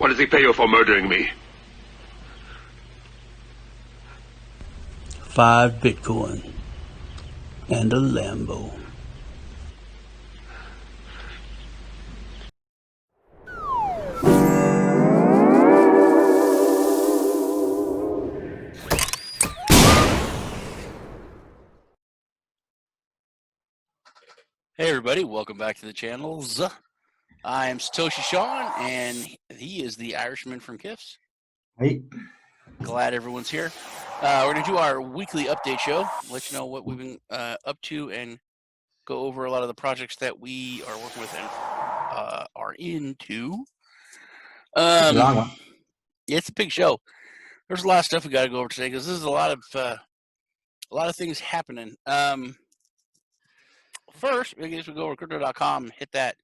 What does he pay you for murdering me? 5 Bitcoin. And a Lambo. Hey everybody, welcome back to the channels. I am Satoshi Sean, and he is the Irishman from Kiffs. Hey. Glad everyone's here. We're going to do our weekly update show, let you know what we've been up to, and go over a lot of the projects that we are working with and are into. It's a long one. Yeah, it's a big show. There's a lot of stuff we got to go over today because this is a lot of things happening. First, I guess we go over crypto.com, hit that,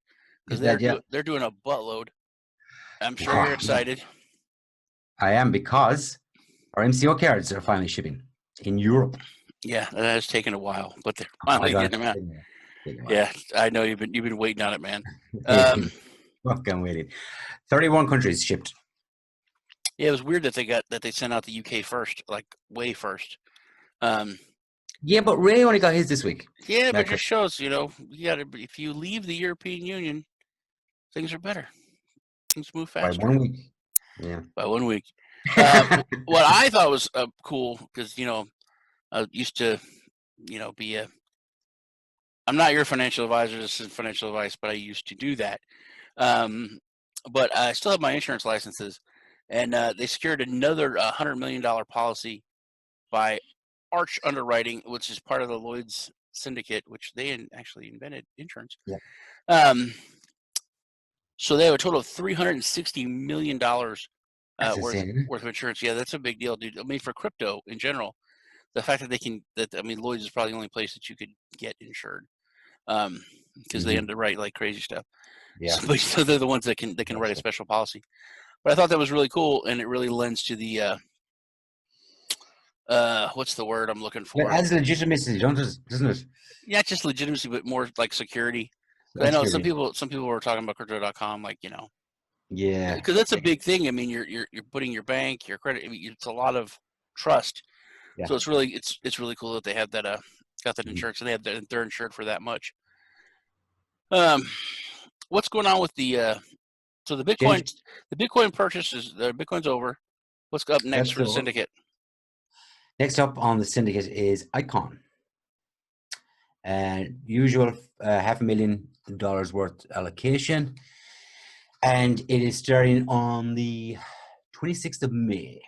because they're doing a buttload. I'm sure you're excited. I am, because our MCO cards are finally shipping in Europe. Yeah, that has taken a while, but they're finally getting them out. Yeah, I know you've been waiting on it, man. Fucking waiting. 31 countries shipped. Yeah, it was weird that they sent out the UK first, like way first. Yeah, but Ray only got his this week. Yeah, but it just shows, you gotta, if you leave the European Union, things are better. Things move faster. By 1 week. Yeah. By 1 week. What I thought was cool, because, I used to, be I'm not your financial advisor, this is financial advice, but I used to do that. But I still have my insurance licenses, and they secured another $100 million policy by Arch Underwriting, which is part of the Lloyd's Syndicate, which they actually invented insurance. Yeah. So they have a total of $360 million worth of insurance. Yeah, that's a big deal, dude. I mean, for crypto in general, the fact that Lloyd's is probably the only place that you could get insured, because they underwrite like crazy stuff. Yeah. So they're the ones that can write a special policy. But I thought that was really cool, and it really lends to the what's the word I'm looking for? It adds legitimacy, doesn't it? Not just legitimacy, but more like security. I know some people were talking about crypto.com, like, yeah, because that's a big thing. I mean, you're putting your bank, your credit. I mean, it's a lot of trust. Yeah. So it's really cool that they have that got that insurance, and they're insured for that much. What's going on with the so the Bitcoin purchase is the Bitcoin's over. What's up next for the syndicate? Next up on the syndicate is Icon. Usual $500,000 worth allocation, and it is starting on the 26th of May.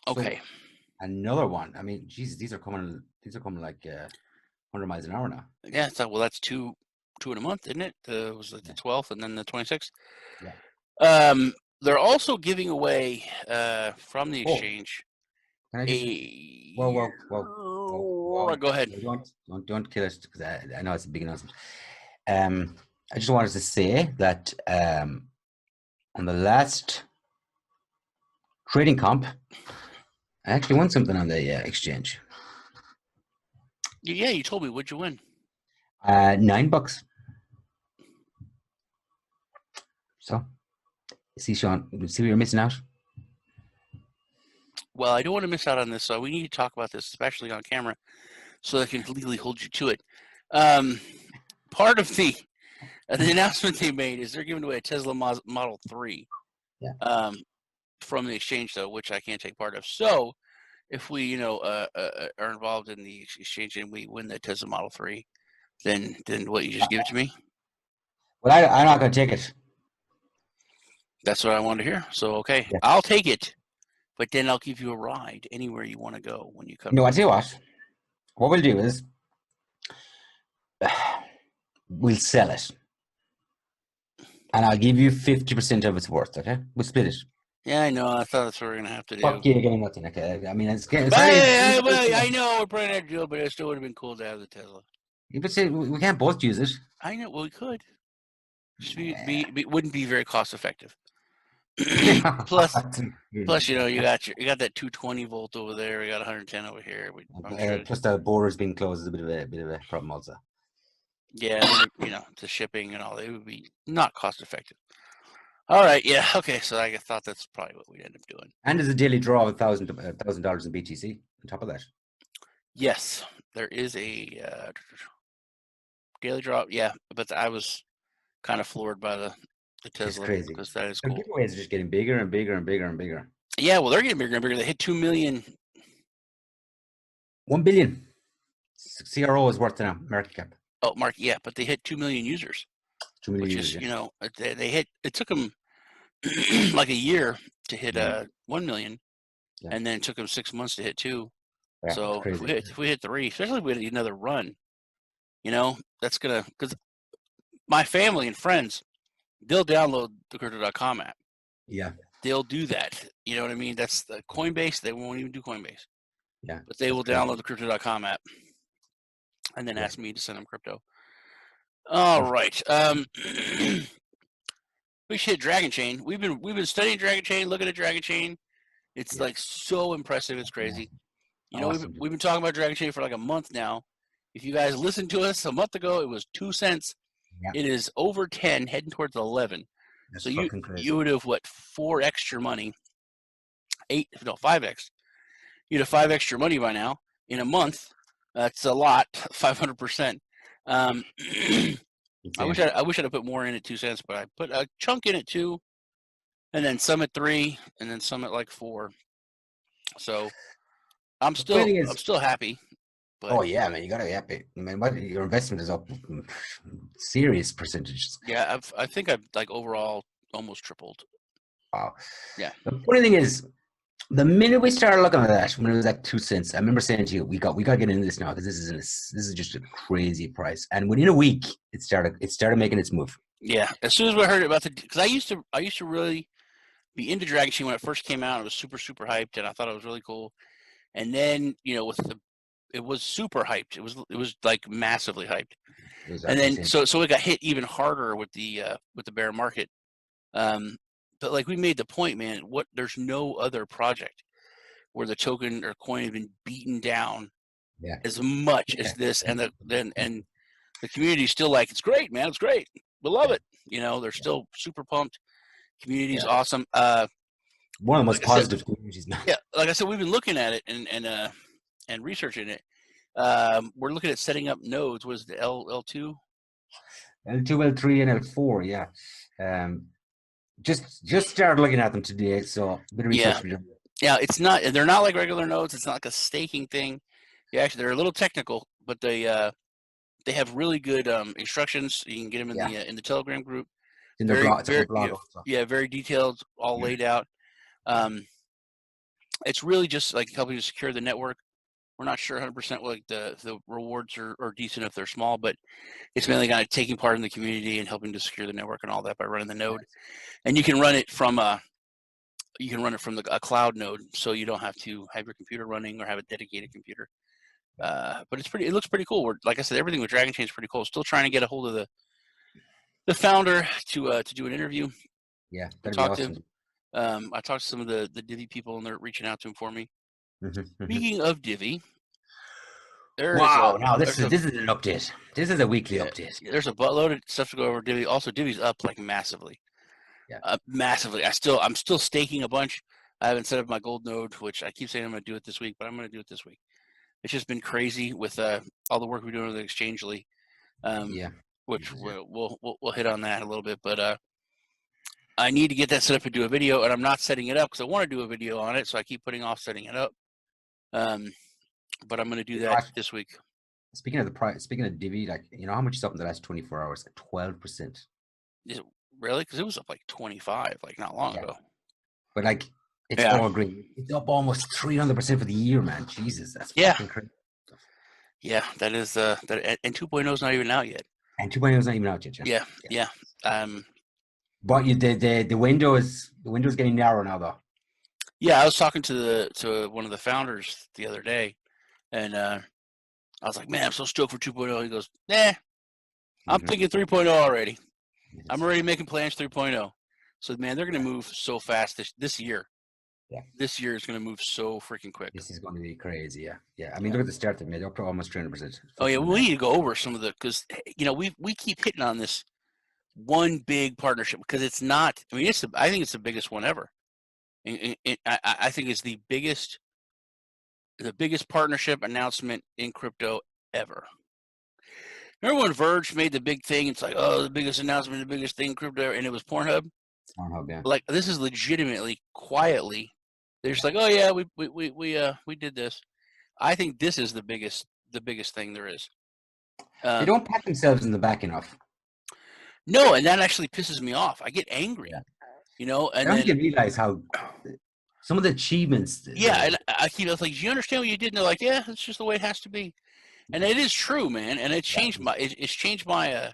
Okay. So another one. I mean, Jesus, these are coming like 100 miles an hour now. Yeah. So that's two in a month, isn't it? It was like the 12th and then the 26th. Yeah. They're also giving away from the exchange. Can I just, whoa. Go ahead. Don't kill it, because I know it's a big announcement. I just wanted to say that on the last trading comp, I actually won something on the exchange. Yeah, you told me. What'd you win? $9. So, see, Sean, see what you're missing out? Well, I don't want to miss out on this, so we need to talk about this, especially on camera, so I can legally hold you to it. Part of the announcement they made is they're giving away a Tesla Model 3 from the exchange, though, which I can't take part of. So if we, are involved in the exchange and we win the Tesla Model 3, then what, you just give it to me? Well, I'm not going to take it. That's what I wanted to hear. So, okay, yeah. I'll take it, but then I'll give you a ride anywhere you want to go when you come. No, I'll tell you what we'll do is we'll sell it, and I'll give you 50% of its worth. Okay, we'll split it. Yeah, I know. I thought that's what we're gonna have to do. Fuck you, getting nothing. Okay, I mean, it's I know we're putting that deal, but it still would have been cool to have the Tesla. You could say we can't both use it. I know. Well, we could. Just wouldn't be very cost effective. plus, you got that 220 volt over there. We got 110 over here. Plus, the borders being closed is a bit of a problem also. Yeah, the shipping and all, it would be not cost effective. All right. Yeah. Okay. So I thought that's probably what we'd end up doing. And there's a daily draw of $1,000 in BTC on top of that. Yes, there is a daily drop. Yeah, but I was kind of floored by the It's Tesla crazy. because that is The cool. giveaways are just getting bigger and bigger and bigger and bigger. Yeah, well, they're getting bigger and bigger. They hit 2 million. 1 billion. CRO is worth now, market cap. Oh, Mark. Yeah, but they hit 2 million users, 2 million which users, is yeah. they hit. It took them like a year to hit 1 million, and then it took them 6 months to hit 2. Yeah, So it's crazy. if we hit 3, especially if we hit another run, that's gonna, because my family and friends, they'll download the Crypto.com app. Yeah. They'll do that. You know what I mean? That's the Coinbase. They won't even do Coinbase. Yeah. But they will crazy. download the Crypto.com app and then ask me to send them crypto. All right. We should hit DragonChain. We've been studying DragonChain, looking at DragonChain. It's like so impressive. It's crazy. Awesome. We've been talking about DragonChain for like a month now. If you guys listened to us a month ago, it was 2 cents. Yeah. It is over 10, heading towards 11. That's so crazy. you would have 4x your money, 5x. You'd have 5x your money by now in a month. That's a lot, 500%. I wish I'd have put more in at 2 cents, but I put a chunk in at 2, and then some at 3, and then some at like 4. So I'm still happy. But, oh yeah, man, you gotta be happy. I mean, your investment is up serious percentages. Yeah, I think I've like overall almost tripled. Wow. Yeah. The funny thing is, the minute we started looking at that, when it was like 2 cents, I remember saying to you, we got to get into this now because this is just a crazy price. And within a week, it started making its move. Yeah, as soon as we heard about because I used to really be into DragonChain when it first came out. It was super hyped, and I thought it was really cool. And then it was super hyped. It was like massively hyped. And then so it got hit even harder with the bear market. But like we made the point, man, there's no other project where the token or coin has been beaten down as much as this, and the community is still like, it's great, man, it's great, we love it. They're still super pumped. Community's awesome. One of the most positive communities, man. Yeah, like I said, we've been looking at it and researching it. We're looking at setting up nodes. What is the L2? L2, L3, and L4, yeah. Just started looking at them today, so a bit of research. Yeah, they're not like regular nodes. It's not like a staking thing. Yeah, actually, they're a little technical, but they have really good instructions. You can get them in the Telegram group. In their blog, very detailed, all laid out. It's really just like helping to secure the network. We're not sure 100% like the rewards are decent if they're small, but it's mainly kind of taking part in the community and helping to secure the network and all that by running the node. And you can run it from a cloud node, so you don't have to have your computer running or have a dedicated computer. But it looks pretty cool. Like I said, everything with DragonChain is pretty cool. Still trying to get a hold of the founder to do an interview. Yeah, that'd be awesome. I talked to some of the Divi people, and they're reaching out to him for me. Speaking of Divi, now this is an update. This is a weekly update. There's a buttload of stuff to go over Divi. Also, Divi's up like massively. Yeah, massively. I'm still staking a bunch. I haven't set up my gold node, which I keep saying I'm going to do it this week, but I'm going to do it this week. It's just been crazy with all the work we're doing with Exchangily. Which we'll hit on that a little bit, but I need to get that set up and do a video, and I'm not setting it up because I want to do a video on it, so I keep putting off setting it up. But I'm going to do that this week. Speaking of Divi, like, how much is up in the last 24 hours? 12%. Is it really? Because it was up like 25, like not long ago. But like, it's all green. It's up almost 300% for the year, man. Jesus, that's fucking crazy. Yeah, that is and 2.0 is not even out yet. And 2.0 is not even out yet. Yeah. But the window is getting narrow now, though. Yeah, I was talking to one of the founders the other day, and I was like, "Man, I'm so stoked for 2.0." He goes, "Nah, I'm thinking 3.0 already. I'm already making plans 3.0." So, man, they're going to move so fast this year. Yeah, this year is going to move so freaking quick. This is going to be crazy. Yeah. I mean, look at the start of it. They're up to almost 300%. Oh yeah, we need to go over some of because we keep hitting on this one big partnership, because it's not. I mean, I think it's the biggest one ever. I think it's the biggest partnership announcement in crypto ever. Remember when Verge made the big thing? It's like, oh, the biggest announcement, the biggest thing in crypto, and it was Pornhub. Pornhub, yeah. Like, this is legitimately, quietly, they're just like, oh yeah, we did this. I think this is the biggest thing there is. They don't pat themselves in the back enough. No, and that actually pisses me off. I get angry, you know. And I then don't realize how some of the achievements. Yeah, and I keep like, do you understand what you did? And they're like, yeah, it's just the way it has to be. And it is true, man. And it's changed it's changed my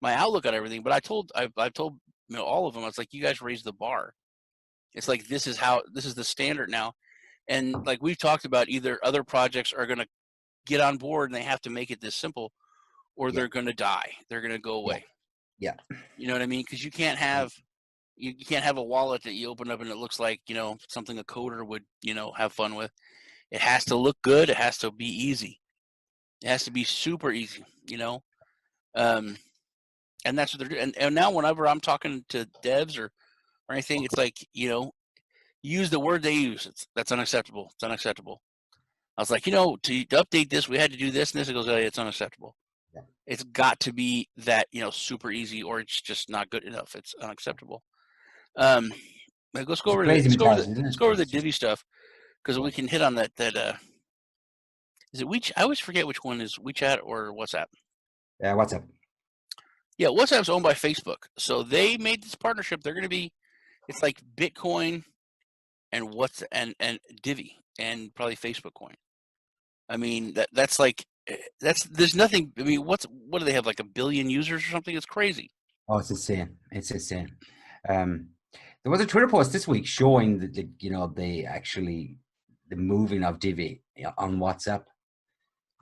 my outlook on everything. But I've told all of them, I was like, you guys raised the bar. It's like, this is the standard now. And like we've talked about, either other projects are going to get on board and they have to make it this simple, or they're going to die. They're going to go away. Yeah. You know what I mean? Because you can't have a wallet that you open up and it looks like, something a coder would, have fun with. It has to look good. It has to be easy. It has to be super easy, and that's what they're doing. And now whenever I'm talking to devs or anything, it's like, use the word they use. That's unacceptable. It's unacceptable. I was like, to update this, we had to do this and this. It goes, oh, it's unacceptable. Yeah. It's got to be that, super easy, or it's just not good enough. It's unacceptable. Let's go over the Divi stuff, because we can hit on that. Is it WeChat? I always forget which one is WeChat or WhatsApp. Yeah, WhatsApp. Yeah, WhatsApp's owned by Facebook, so they made this partnership. They're going to be, it's like Bitcoin and and Divi and probably Facebook Coin. I mean, that's there's nothing. I mean, what do they have, like 1 billion users or something? It's crazy. Oh, it's insane. It's insane. There was a Twitter post this week showing that the moving of Divi on WhatsApp.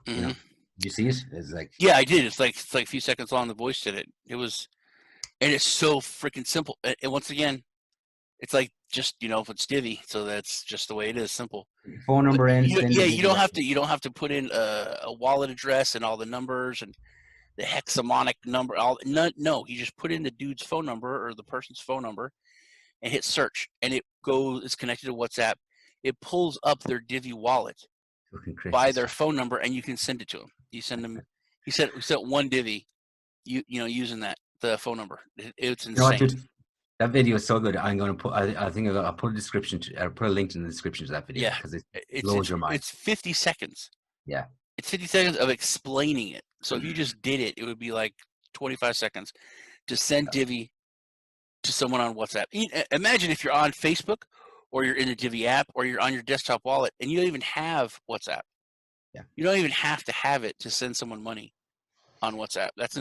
Mm-hmm. Did you see it? It's like, yeah, I did. It's like a few seconds long. The voice did it. It was, and it's so freaking simple. And once again, it's like, just if it's Divi, so that's just the way it is, simple. Phone number in. You don't have to put in a wallet address and all the numbers and the hexamonic number. No, you just put in the dude's phone number or the person's phone number and hit search, and it's connected to WhatsApp. It pulls up their Divi wallet by their phone number, and you can send it to them. You send them. We sent one Divi, using the phone number. It's insane. That video is so good. I'm going to put. I think I'll put a description. I'll put a link in the description to that video, because it blows your mind. It's 50 seconds. Yeah, it's 50 seconds of explaining it. So if you just did it, it would be like 25 seconds to send Divi to someone on WhatsApp. Imagine if you're on Facebook, or you're in the Divi app, or you're on your desktop wallet, and you don't even have WhatsApp. Yeah, you don't even have to have it to send someone money on WhatsApp. That's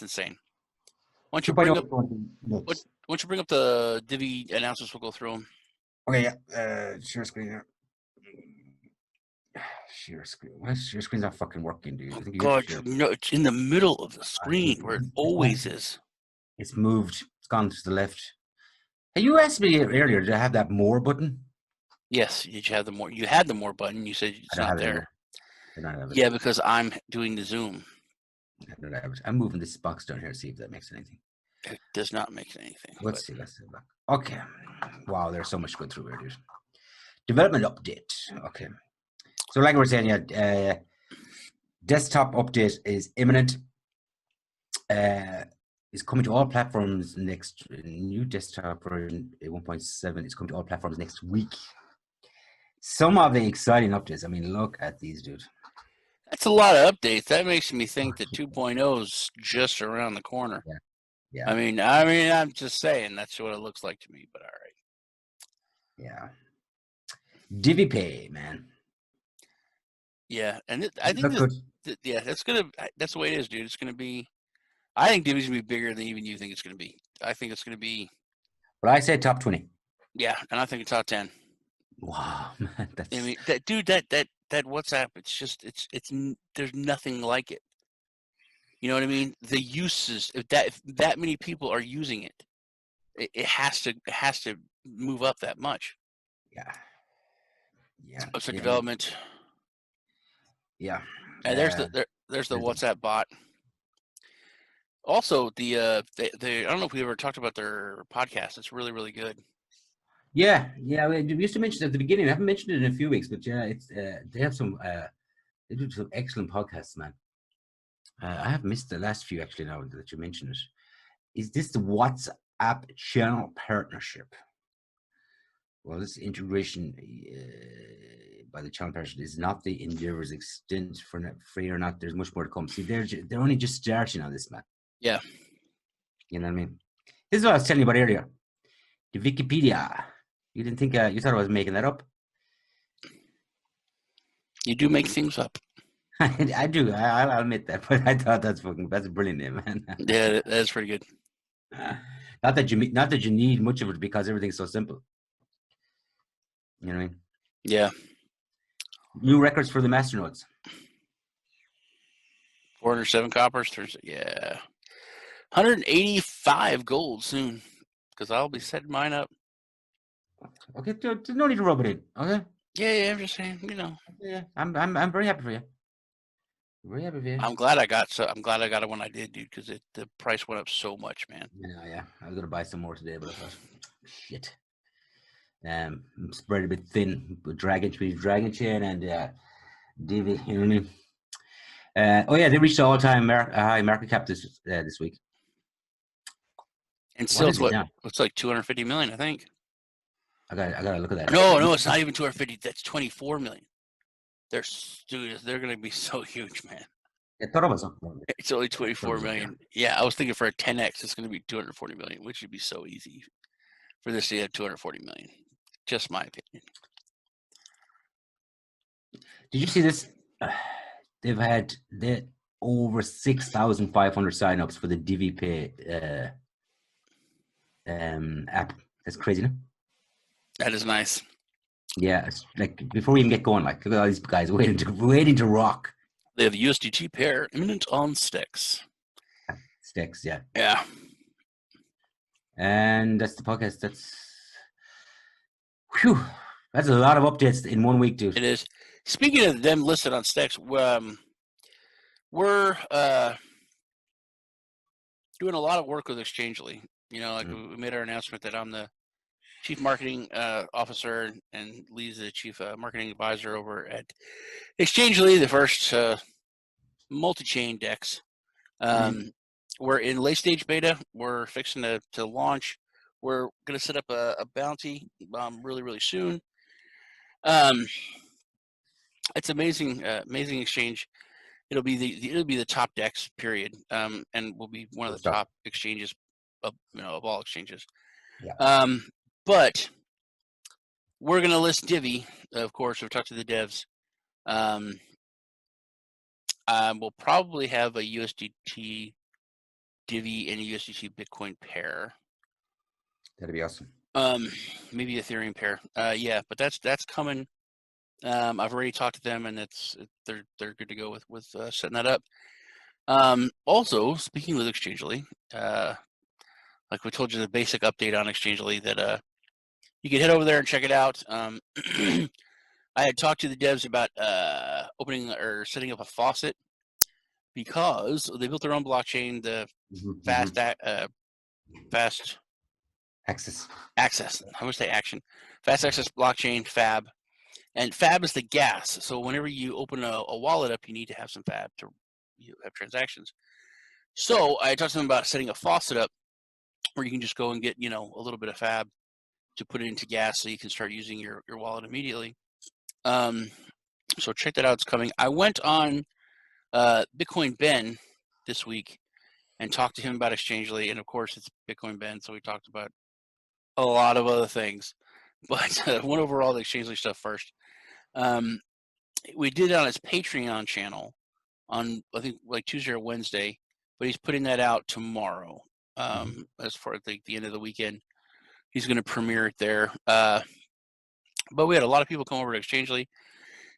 insane. Why don't you bring up the Divi announcements? We'll go through them. Okay, yeah. Share screen here. Share screen. Why is your screen's not fucking working, dude? Oh, God, it's in the middle of the screen where it always is. It's moved. It's gone to the left. Hey, you asked me earlier, did I have that more button? Yes. Did you have the more? You had the more button. You said it's not there. I don't have it. Yeah, because I'm doing the Zoom. I don't have it. I'm moving this box down here to see if that makes anything. It does not make anything. Let's see. Okay. Wow, there's so much going through here, dude. Development update. Okay. So like we were saying, desktop update is imminent. It's coming to all platforms next. New desktop version 1.7 is coming to all platforms next week. Some of the exciting updates. I mean, look at these, dude. That's a lot of updates. That makes me think that 2.0 is just around the corner. Yeah. I mean, I'm just saying that's what it looks like to me. But all right. Yeah. Divi Pay, man. Yeah, and I think that's the way it is, dude. It's gonna be. I think Divi's gonna be bigger than even you think it's gonna be. I think it's gonna be. But I say top 20. Yeah, and I think it's top 10. Wow, man. I mean, that WhatsApp. It's just it's there's nothing like it. You know what I mean? The uses, if that many people are using it, it has to move up that much. Yeah. Website development. Yeah. And there's the WhatsApp bot. Also, they I don't know if we ever talked about their podcast. It's really, really good. Yeah. We used to mention it at the beginning. I haven't mentioned it in a few weeks, but yeah, it's they have some they do some excellent podcasts, man. I have missed the last few actually now that you mentioned it. Is this the WhatsApp channel partnership? Well, this integration by the channel partnership is not the endeavor's extent for free or not. There's much more to come. See, they're only just starting on this, man. Yeah. You know what I mean? This is what I was telling you about earlier. The Wikipedia. You didn't think you thought I was making that up? You do make things up. I do. I'll admit that, but I thought that's a brilliant name, man. Yeah, that's pretty good. Not that you need much of it because everything's so simple. You know what I mean? Yeah. New records for the masternodes. 407 coppers. Yeah. 185 gold soon, because I'll be setting mine up. Okay, there's no need to rub it in. Okay. Yeah. I'm just saying, you know. Yeah, I'm very happy for you. Very happy for you. I'm glad I got it when I did, dude, because the price went up so much, man. Yeah. I was gonna buy some more today, but I thought, shit. I'm spread a bit thin with DragonChain and Divi. You know what I mean? Oh yeah, they reached the all-time high market cap this week. And still, now? It's like 250 million, I think. I gotta look at that. No, it's not even 250. That's 24 million. They're going to be so huge, man. I thought it was something. It's only 24 million. Yeah, I was thinking for a 10x, it's going to be 240 million, which would be so easy for this to have 240 million. Just my opinion. Did you see this? They've had over 6,500 signups for the Divi Pay app. That's crazy, no? That is nice. Yeah, it's like before we even get going, like look at all these guys waiting to rock. They have the USDT pair imminent on sticks. Sticks, yeah. Yeah. And that's the podcast. That's a lot of updates in 1 week, dude. It is. Speaking of them listed on sticks, we're doing a lot of work with Exchangily. You know, like we made our announcement that I'm the chief marketing officer and Lee's the chief marketing advisor over at Exchangily, the first multi-chain DEX. We're in late stage beta. We're fixing to launch. We're going to set up a bounty really, really soon. It's amazing exchange. It'll be the top DEX period, and will be one of the top exchanges of all exchanges. Yeah. But we're going to list Divi, of course. We've talked to the devs. We'll probably have a USDT Divi and a USDT Bitcoin pair. That'd be awesome. Maybe Ethereum pair. Yeah, but that's coming. I've already talked to them, and they're good to go with setting that up. Also, speaking with Exchangily, like we told you, the basic update on Exchangily that you can head over there and check it out. I had talked to the devs about opening or setting up a faucet because they built their own blockchain, the fast access. I would say action. Fast access blockchain, FAB. And FAB is the gas. So whenever you open a wallet up, you need to have some FAB to have transactions. So I talked to them about setting a faucet up where you can just go and get, a little bit of FAB to put it into gas so you can start using your wallet immediately. So check that out. It's coming. I went on Bitcoin Ben this week and talked to him about Exchangily. And of course, it's Bitcoin Ben. So we talked about a lot of other things. But went over all the Exchangily stuff first. We did it on his Patreon channel on, I think, like Tuesday or Wednesday, but he's putting that out tomorrow. As far as the end of the weekend, he's going to premiere it there. But we had a lot of people come over to Exchangily,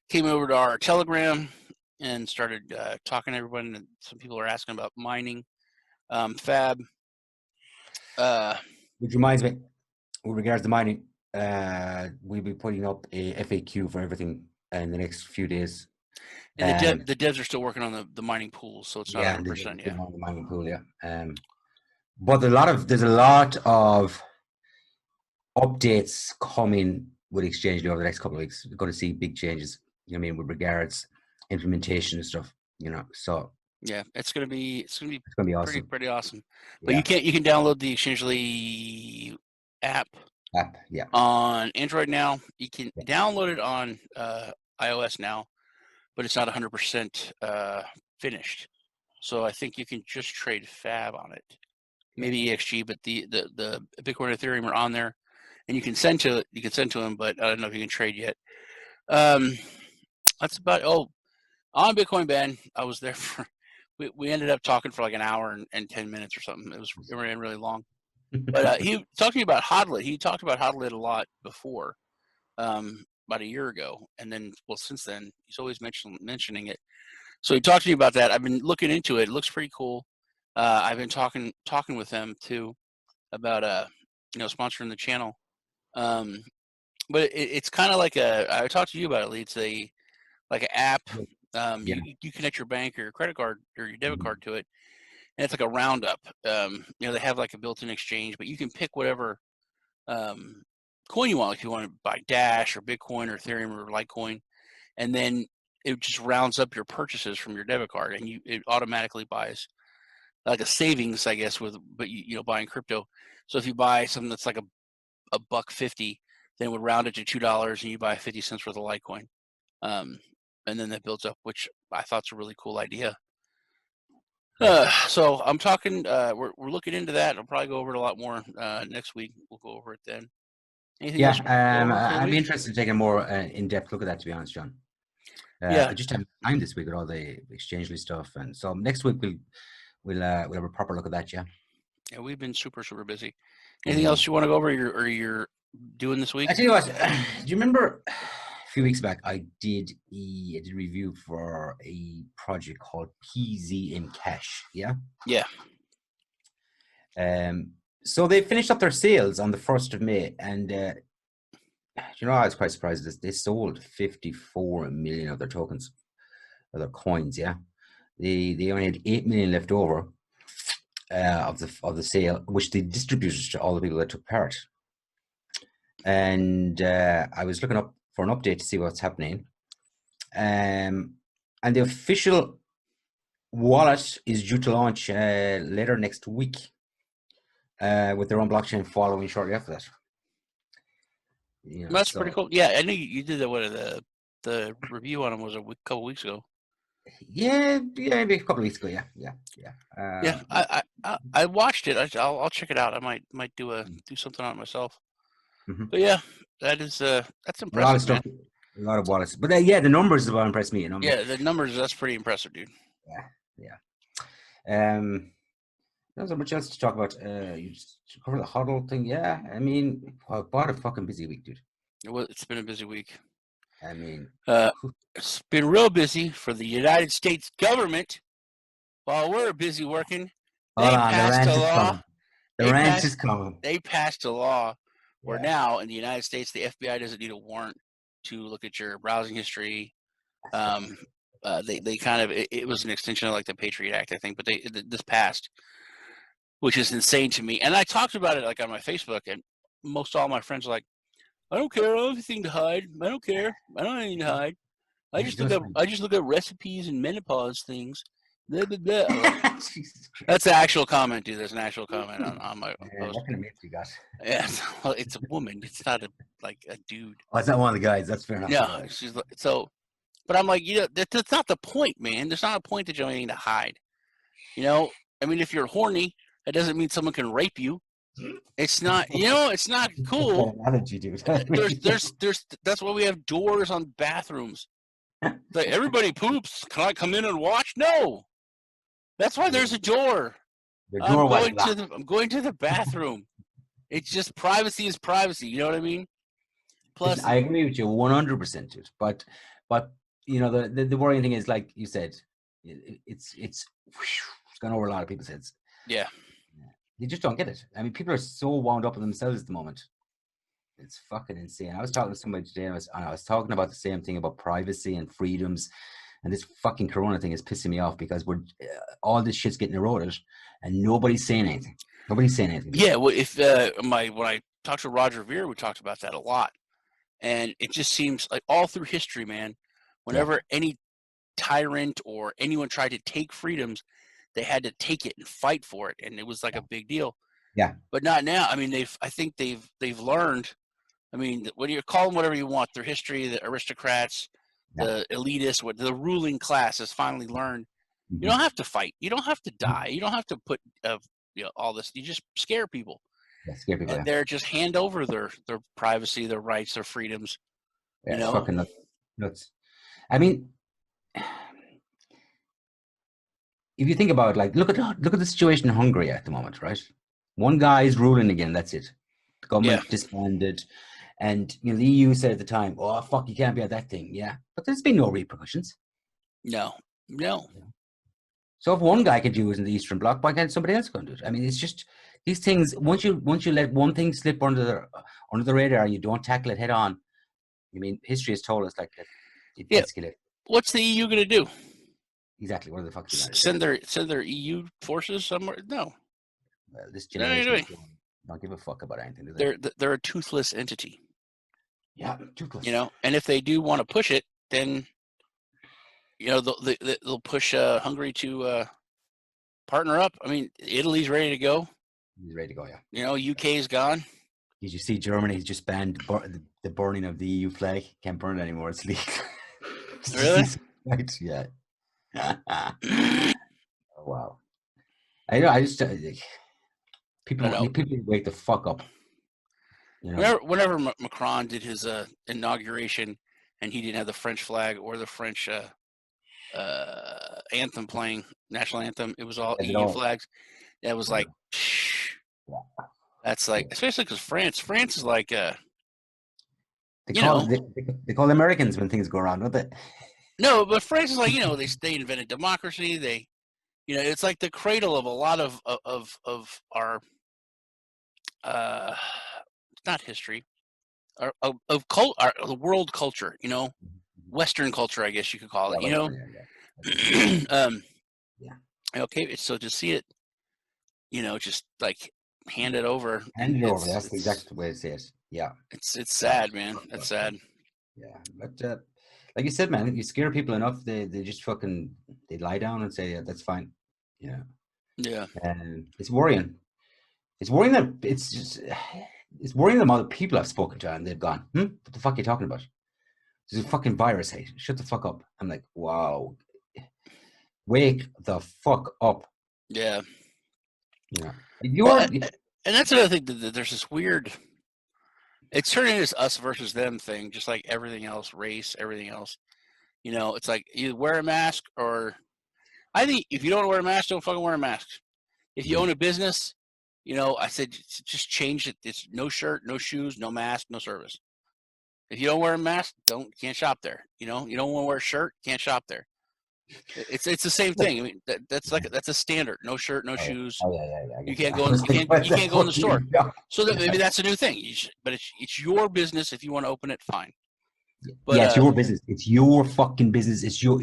came over to our Telegram, and started talking to everyone. And some people are asking about mining, FAB. Which reminds me, with regards to mining, we'll be putting up a FAQ for everything in the next few days And the devs are still working on the mining pools, so it's not 100%. Yeah, on the mining pool. Yeah. But there's a lot of updates coming with Exchangely over the next couple of weeks. We're going to see big changes. You know what I mean, with regards implementation and stuff. You know, so yeah, it's gonna be awesome. pretty awesome. But you can download the Exchangely app on Android now. You can download it on iOS now, but it's not 100% finished. So I think you can just trade Fab on it, maybe EXG, but the Bitcoin and Ethereum are on there, and you can send to them, but I don't know if you can trade yet. That's about on Bitcoin Ben. I was there for. We ended up talking for like an hour and 10 minutes or something. It ran really long. But he talking about hodl it. He talked about hodl it a lot before, about a year ago, and then since then he's always mentioning it. So he talked to me about that. I've been looking into it. It looks pretty cool. I've been talking with them too about sponsoring the channel. But it's kind of like I talked to you about it, Lee. It's like an app. You connect your bank or your credit card or your debit card to it, and it's like a roundup. They have like a built-in exchange, but you can pick whatever coin you want. Like if you want to buy Dash or Bitcoin or Ethereum or Litecoin, and then it just rounds up your purchases from your debit card, and it automatically buys like a savings, I guess, but buying crypto. So if you buy something that's like a $1.50, then it would round it to $2, and you buy 50 cents worth of Litecoin, and then that builds up, which I thought's a really cool idea. So I'm talking. We're looking into that. I'll probably go over it a lot more next week. We'll go over it then. Anything else? I'm interested in taking a more in-depth look at that, to be honest, John. I just haven't time this week with all the Exchangely stuff, and so next week we'll have a proper look at that. Yeah, we've been super busy. Anything else you want to go over, or you're doing this week? I tell you what, do you remember a few weeks back I did a review for a project called PZ in Cash? Yeah. So they finished up their sales on the 1st of May, and I was quite surprised that they sold 54 million of their tokens, or their coins. Yeah, they only had 8 million left over of the sale, which they distributed to all the people that took part. And I was looking up for an update to see what's happening, and the official wallet is due to launch later next week, with their own blockchain following shortly after that. That's pretty cool. Yeah, I knew you did that. The review on them was a couple weeks ago. Yeah, maybe a couple of weeks ago. Yeah. I watched it. I'll check it out. I might do something on it myself. Mm-hmm. But yeah, that's impressive. A lot of stuff, a lot of wallets. But the numbers is what impressed me. Yeah, the numbers. That's pretty impressive, dude. Yeah. There's not much else to talk about. You just cover the hodl thing. Yeah, I mean, what a fucking busy week, dude. It's been a busy week. I mean, it's been real busy for the United States government. While we're busy working, they passed a law. The rant is coming. They passed a law where now in the United States, the FBI doesn't need a warrant to look at your browsing history. They kind of it was an extension of like the Patriot Act, I think, but this passed, which is insane to me. And I talked about it like on my Facebook, and most all my friends are like, I don't care. I don't have anything to hide. I don't care. I don't have anything to hide. I just look at recipes and menopause things. Blah, blah, blah. That's an actual comment, dude. There's an actual comment on my post. What kind of myth you got? Yeah, well, it's a woman. It's not a dude. Oh, it's not one of the guys. That's fair enough. No, she's so. But I'm like, that's not the point, man. There's not a point that you have anything to hide. I mean, if you're horny, that doesn't mean someone can rape you. It's not, it's not cool. That's why we have doors on bathrooms. Like, everybody poops. Can I come in and watch? No. That's why there's a door. I'm going to the bathroom. It's just privacy is privacy. You know what I mean? Plus, I agree with you 100%, dude. But the worrying thing is, like you said, it's gone over a lot of people's heads. Yeah. They just don't get it. I mean, people are so wound up in themselves at the moment. It's fucking insane. I was talking to somebody today, and I was talking about the same thing about privacy and freedoms, and this fucking Corona thing is pissing me off because we're all this shit's getting eroded, and nobody's saying anything. Nobody's saying anything. Yeah, well, if when I talked to Roger Ver, we talked about that a lot, and it just seems like all through history, man, whenever any tyrant or anyone tried to take freedoms, they had to take it and fight for it, and it was like a big deal. Yeah. But not now. I mean, I think they've learned. I mean, what do you call them? Whatever you want. Their history, the aristocrats, the elitists, what the ruling class has finally learned. You don't have to fight. You don't have to die. You don't have to put all this. You just scare people. Yeah, scare people. And they're just hand over their privacy, their rights, their freedoms. Yeah, it's fucking nuts. I mean, if you think about it, like, look at the situation in Hungary at the moment, right? One guy is ruling again. That's it. The government disbanded, and the EU said at the time, "Oh fuck, you can't be at that thing." Yeah, but there's been no repercussions. No. So if one guy could do it in the Eastern Bloc, why can't somebody else go and do it? I mean, it's just these things. Once you let one thing slip under the radar, and you don't tackle it head on. I mean, history has told us like that. It escalates. What's the EU going to do? Exactly. What are the fuck? Send their EU forces somewhere? No. Well, this generation don't give a fuck about anything. Do they? They're a toothless entity. Yeah, toothless. And if they do want to push it, then they'll push Hungary to partner up. I mean, Italy's ready to go. He's ready to go. Yeah. UK's gone. Did you see Germany's just banned the burning of the EU flag? Can't burn it anymore. It's legal. Really? Right. Yeah. Oh, wow. I just people wake the fuck up. Whenever Macron did his inauguration, and he didn't have the French flag or the French anthem playing, national anthem, it was all EU flags. That was like, that's like, especially because France is like, they call the Americans when things go wrong, don't they? No, but France is like, they invented democracy. They, it's like the cradle of a lot of our, not history, of the world culture, Western culture, I guess you could call it, Okay, so to see it, just like hand it over. That's the exact way to say it. Yeah. It's sad, man. It's sad. Yeah, but like you said, man, you scare people enough, they just they lie down and say, yeah, that's fine. Yeah. Yeah. And it's worrying. It's worrying that it's worrying the amount of people I've spoken to, and they've gone, what the fuck are you talking about? There's a fucking virus, hey, shut the fuck up. I'm like, wow. Wake the fuck up. Yeah. Yeah. And that's another thing, that there's this weird, it's turning this us versus them thing, just like everything else, race, everything else. It's like you wear a mask, or I think if you don't wear a mask, don't fucking wear a mask. If you own a business, I said just change it. It's no shirt, no shoes, no mask, no service. If you don't wear a mask, can't shop there. You don't want to wear a shirt, can't shop there. It's the same thing. I mean, that's a standard. No shirt, no shoes. Oh yeah. You can't go in the store. So maybe that's a new thing. But it's your business. If you want to open it, fine. But, it's your business. It's your fucking business. It's your.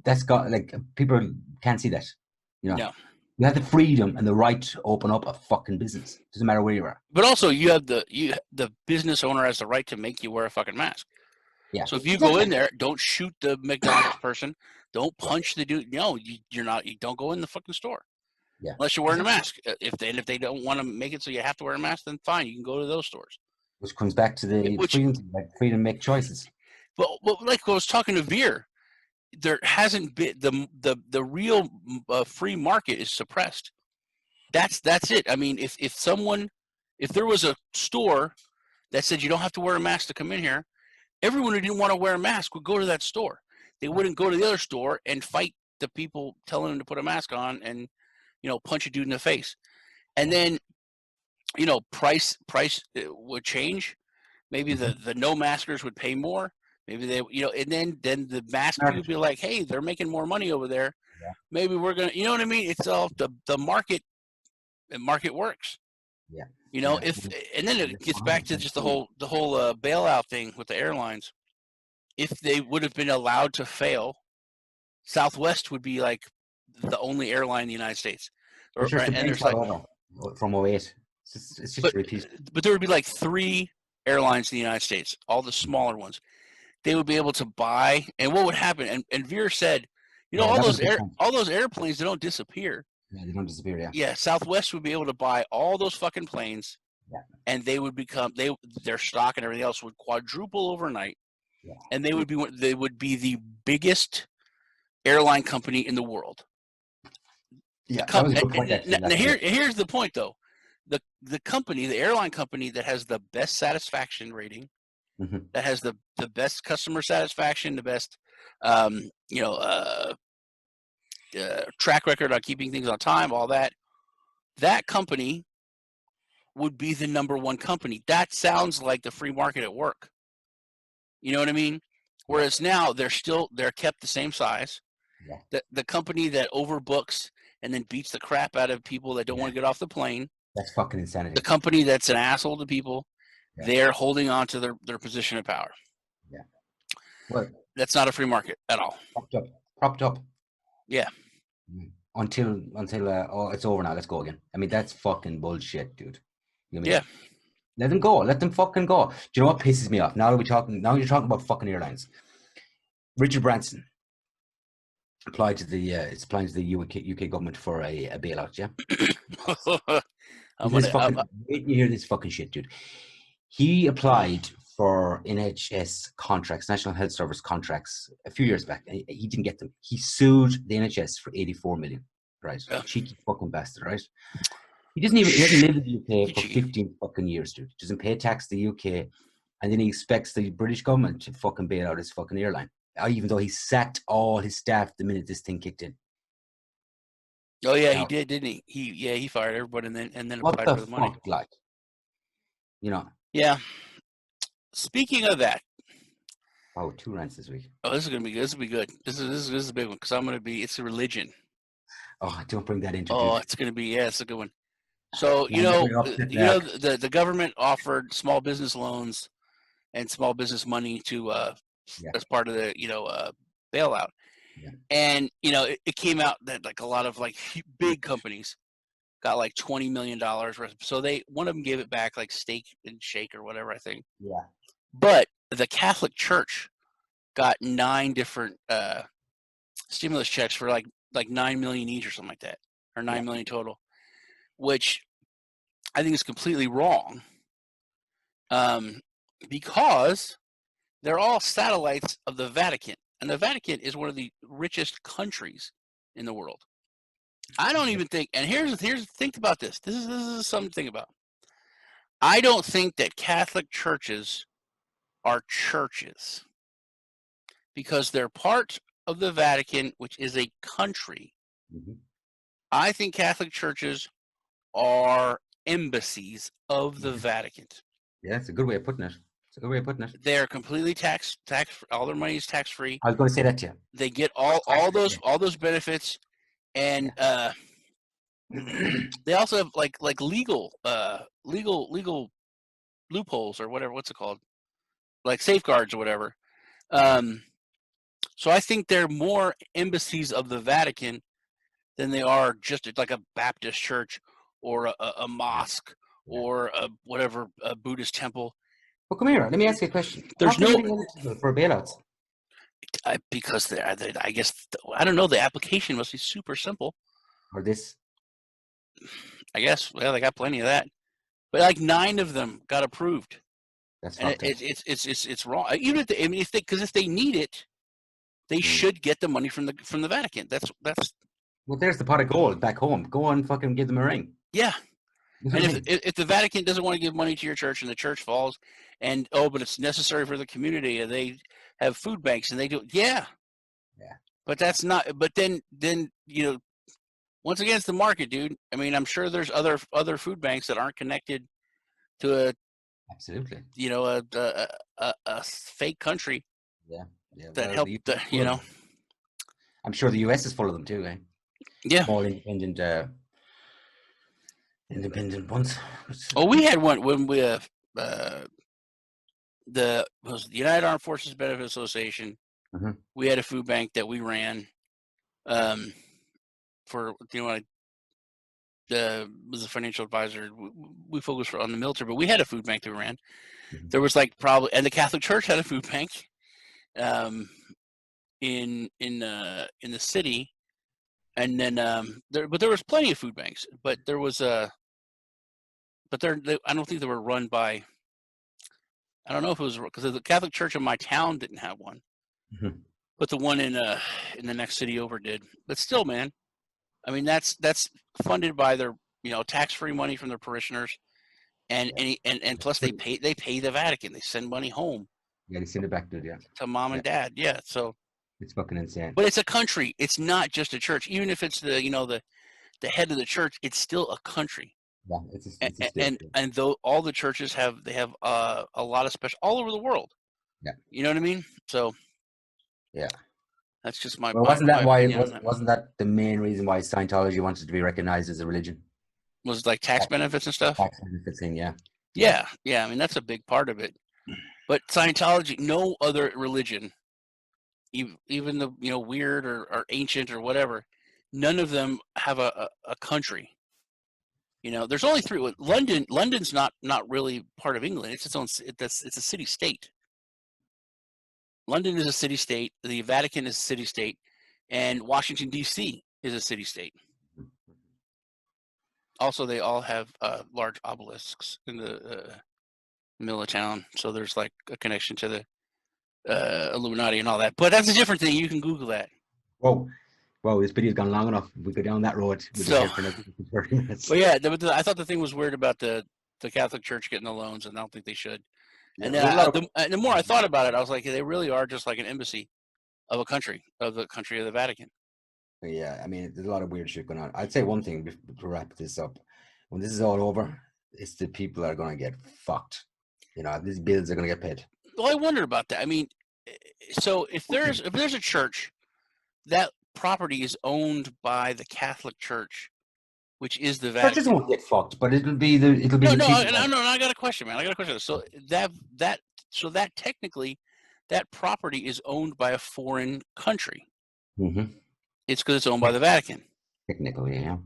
That's got like people can't see that. No. You have the freedom and the right to open up a fucking business. Doesn't matter where you are. But also, the business owner has the right to make you wear a fucking mask. Yeah. So if you go in there, don't shoot the McDonald's person. Don't punch the dude. No, you're not. You don't go in the fucking store. Yeah. Unless you're wearing a mask. If they don't want to make it so you have to wear a mask, then fine, you can go to those stores. Which comes back to the freedom to make choices. But like I was talking to Veer, there hasn't been the real free market is suppressed. That's it. I mean, if there was a store that said you don't have to wear a mask to come in here, everyone who didn't want to wear a mask would go to that store. They wouldn't go to the other store and fight the people telling them to put a mask on and punch a dude in the face. And then price would change. Maybe the no maskers would pay more. Maybe they, and then the mask people would be like, hey, they're making more money over there. Yeah. Maybe we're going to, what I mean? It's all the market. The market works. Yeah. You know, Yeah. and then it gets back to just the whole bailout thing with the airlines. If they would have been allowed to fail, Southwest would be like the only airline in the United States. It's just the And best there's like, ever from '08. It's just but a repeat. there would be like 3 airlines in the United States, all the smaller ones. They would be able to buy, and what would happen? And Veer said, you know, Yeah, that was the point. all those airplanes, they don't disappear. Yeah, they don't disappear. Yeah. Yeah, Southwest would be able to buy all those fucking planes, Yeah. and they would become their stock and everything else would quadruple overnight, Yeah. and they would be the biggest airline company in the world. Yeah, that was a good point. Actually, Now here's the point though, the company, the airline company that has the best satisfaction rating, that has the best customer satisfaction, the best track record on keeping things on time, all that company would be the number one company. That sounds like the free market at work. You know what I mean? Whereas now they're kept the same size. Yeah. The company that overbooks and then beats the crap out of people that don't want to get off the plane. That's fucking insanity. The company that's an asshole to people, they're holding on to their position of power. Yeah. Well, that's not a free market at all. Propped up. Yeah. Until it's over now. Let's go again. I mean, that's fucking bullshit, dude. You know what I mean? Yeah. Let them go. Let them fucking go. Do you know what pisses me off? Now you're talking about fucking airlines. Richard Branson applied to the UK government for a bailout. Yeah. Wait, you hear this fucking shit, dude. He applied for NHS contracts, National Health Service contracts, a few years back. He didn't get them. He sued the NHS for 84 million. Right? Yeah. Cheeky fucking bastard, right? He doesn't live in the UK for 15 fucking years, dude. He doesn't pay tax to the UK, and then he expects the British government to fucking bail out his fucking airline, even though he sacked all his staff the minute this thing kicked in. Oh yeah, he did, didn't he? He fired everybody and then applied for the money. What the fuck, like? You know. Yeah. Speaking of that. Oh, 2 rants this week. Oh, this is gonna be good. This will be good. This is a big one because it's a religion. Oh, don't bring that into. Oh, it's gonna be it's a good one. So the government offered small business loans and small business money to as part of the bailout, and it came out that like a lot of like big companies got like $20 million worth. So one of them gave it back like Steak and Shake or whatever, I think. Yeah. But the Catholic Church got 9 different stimulus checks for like 9 million each or something like that, or 9 million total, which I think is completely wrong, because they're all satellites of the Vatican, and the Vatican is one of the richest countries in the world. I don't even think, and here's think about this. This is something to think about. I don't think that Catholic churches are churches because they're part of the Vatican, which is a country. Mm-hmm. I think Catholic churches are embassies of the Vatican. Yeah, it's a good way of putting it. They're completely tax. All their money is tax free. I was going to say that to you. They get all those benefits, and they also have like legal loopholes or whatever. What's it called? Like safeguards or whatever. So I think they're more embassies of the Vatican than they are just like a Baptist church or a mosque or a Buddhist temple. Well, come here. Let me ask you a question. There's for bailouts. Because I guess I don't know. The application must be super simple. Or this. I guess they got plenty of that, but like 9 of them got approved. That's and it's wrong. Even if they need it, they should get the money from the Vatican. That's. Well, there's the pot of gold back home. Go on, fucking give them a ring. Yeah. And if the Vatican doesn't want to give money to your church and the church falls, and but it's necessary for the community, and they have food banks and they do, yeah. But that's not. But then once again, it's the market, dude. I mean, I'm sure there's other food banks that aren't connected to absolutely, a fake country. Yeah. That help. I'm sure the US is full of them too, eh? Yeah. Small independent. independent ones. Oh, we had one when we was the United Armed Forces Benefit Association. Mhm. We had a food bank that we ran for was a financial advisor. We focused on the military, but we had a food bank that we ran. Mhm. There was like probably, and the Catholic Church had a food bank in the city, and then but there was plenty of food banks, but there was I don't think they were run by. I don't know if it was because the Catholic Church in my town didn't have one, Mhm. but the one in the next city over did. But still, man, I mean that's funded by their tax-free money from their parishioners, and plus they pay the Vatican. They send money home. Yeah, they send it back, dude. Yeah, to mom and dad. Yeah, so it's fucking insane. but it's a country. It's not just a church. Even if it's the head of the church, it's still a country. Yeah, it's a state. And though all the churches have a lot of special all over the world. Yeah, you know what I mean. So yeah, that's just my. well, wasn't that my why? opinion Wasn't that the main reason why Scientology wanted to be recognized as a religion? was like tax benefits and stuff. Tax benefits thing, yeah. Yeah. I mean that's a big part of it. But Scientology, no other religion, even the weird or ancient or whatever, none of them have a country. There's only three. London's not really part of England. It's its own. It's a city state. London is a city state. The Vatican is a city state, and Washington D.C. is a city state. Also, they all have large obelisks in the middle of town, so there's like a connection to the Illuminati and all that. But that's a different thing. You can Google that. Whoa, this video's gone long enough. We go down that road. So, for another 30 minutes. But yeah, I thought the thing was weird about the Catholic Church getting the loans, and I don't think they should. And then the more I thought about it, I was like, they really are just like an embassy of the country of the Vatican. Yeah, I mean, there's a lot of weird shit going on. I'd say one thing to wrap this up. When this is all over, it's the people that are going to get fucked. These bills are going to get paid. Well, I wonder about that. I mean, so if there's a church, that property is owned by the Catholic Church, which is the Vatican. Churches won't get fucked, but it'll be the people. No, I got a question, man. I got a question. So that technically, that property is owned by a foreign country. Mm-hmm. It's because it's owned by the Vatican. Technically, yeah.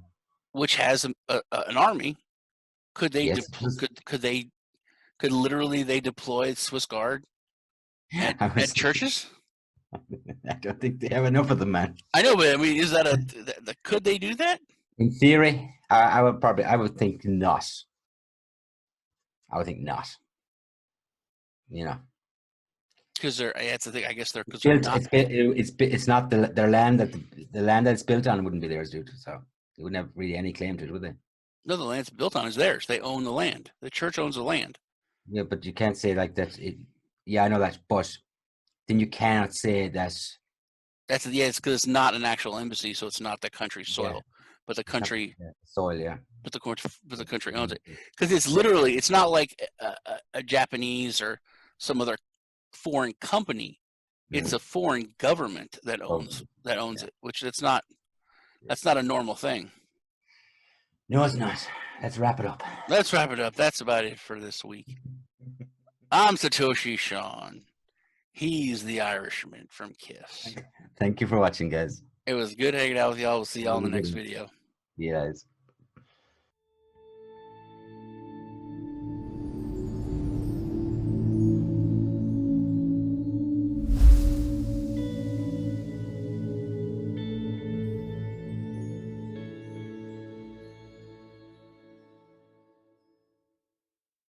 Which has an army. Could they Yes. could literally they deploy Swiss Guard at churches? I don't think they have enough of them, man. I know, but I mean, is that could they do that? In theory, I would think not. I would think not. Because that's the thing. I guess they're because it's not their land the land that it's built on wouldn't be theirs, dude. So they wouldn't have really any claim to it, would they? No, the land it's built on is theirs. They own the land. The church owns the land. Yeah, but you can't say like that. Yeah, I know that, but then you cannot say that. It's because it's not an actual embassy, so it's not the country's soil, Yeah. but the country soil, yeah. But the country owns it, because it's not like a Japanese or some other foreign company. It's a foreign government that owns it, which that's not a normal thing. No, it's not. Let's wrap it up. That's about it for this week. I'm Satoshi Sean. He's the Irishman from Kiss. Thank you for watching, guys. It was good hanging out with y'all. We'll see y'all in the next video. Yes.